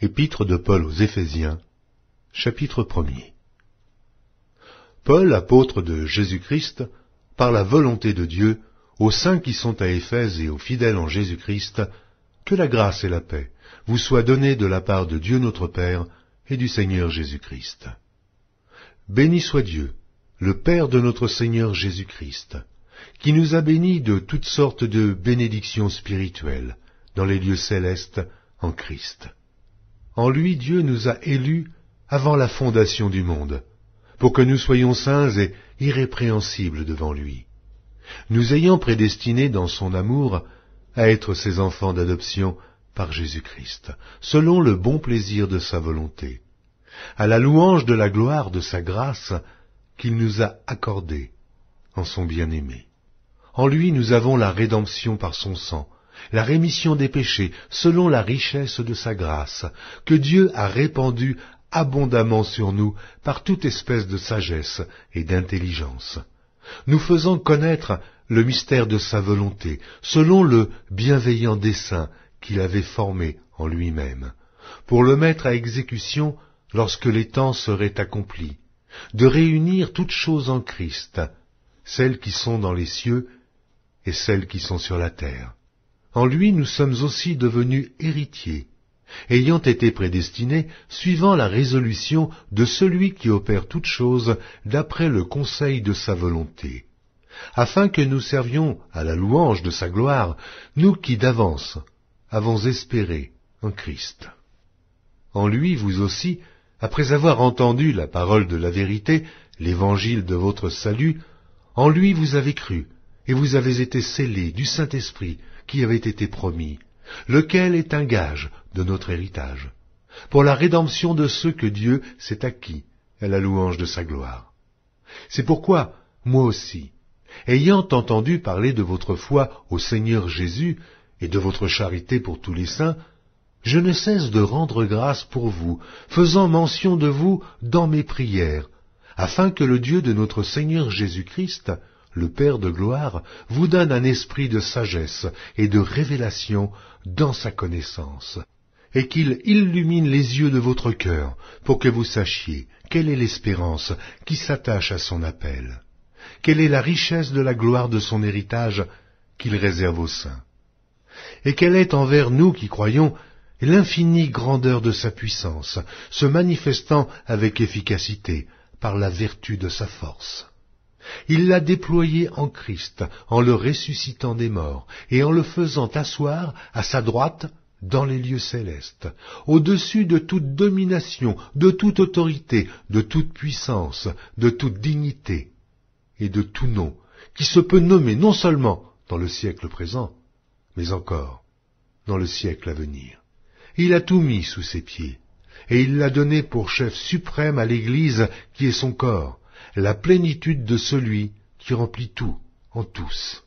Épître de Paul aux Éphésiens, chapitre 1er. Paul, apôtre de Jésus-Christ, par la volonté de Dieu, aux saints qui sont à Éphèse et aux fidèles en Jésus-Christ, que la grâce et la paix vous soient données de la part de Dieu notre Père et du Seigneur Jésus-Christ. Béni soit Dieu, le Père de notre Seigneur Jésus-Christ, qui nous a bénis de toutes sortes de bénédictions spirituelles dans les lieux célestes en Christ. En lui, Dieu nous a élus avant la fondation du monde, pour que nous soyons saints et irrépréhensibles devant lui, nous ayant prédestinés dans son amour à être ses enfants d'adoption par Jésus-Christ, selon le bon plaisir de sa volonté, à la louange de la gloire de sa grâce qu'il nous a accordée en son bien-aimé. En lui nous avons la rédemption par son sang, la rémission des péchés selon la richesse de sa grâce, que Dieu a répandue abondamment sur nous par toute espèce de sagesse et d'intelligence, nous faisant connaître le mystère de sa volonté, selon le bienveillant dessein qu'il avait formé en lui-même, pour le mettre à exécution lorsque les temps seraient accomplis, de réunir toutes choses en Christ, celles qui sont dans les cieux et celles qui sont sur la terre. En lui nous sommes aussi devenus héritiers, ayant été prédestinés suivant la résolution de celui qui opère toutes choses d'après le conseil de sa volonté, afin que nous servions à la louange de sa gloire, nous qui d'avance avons espéré en Christ. En lui, vous aussi, après avoir entendu la parole de la vérité, l'évangile de votre salut, en lui vous avez cru, et vous avez été scellés du Saint-Esprit qui avait été promis, lequel est un gage de notre héritage, pour la rédemption de ceux que Dieu s'est acquis à la louange de sa gloire. C'est pourquoi, moi aussi, ayant entendu parler de votre foi au Seigneur Jésus et de votre charité pour tous les saints, je ne cesse de rendre grâce pour vous, faisant mention de vous dans mes prières, afin que le Dieu de notre Seigneur Jésus-Christ, le Père de gloire, vous donne un esprit de sagesse et de révélation dans sa connaissance, et qu'il illumine les yeux de votre cœur, pour que vous sachiez quelle est l'espérance qui s'attache à son appel, quelle est la richesse de la gloire de son héritage qu'il réserve aux saints, et quelle est envers nous qui croyons l'infinie grandeur de sa puissance, se manifestant avec efficacité par la vertu de sa force. Il l'a déployé en Christ, en le ressuscitant des morts, et en le faisant asseoir à sa droite dans les lieux célestes, au-dessus de toute domination, de toute autorité, de toute puissance, de toute dignité, et de tout nom, qui se peut nommer non seulement dans le siècle présent, mais encore dans le siècle à venir. Il a tout mis sous ses pieds, et il l'a donné pour chef suprême à l'Église qui est son corps, la plénitude de celui qui remplit tout en tous.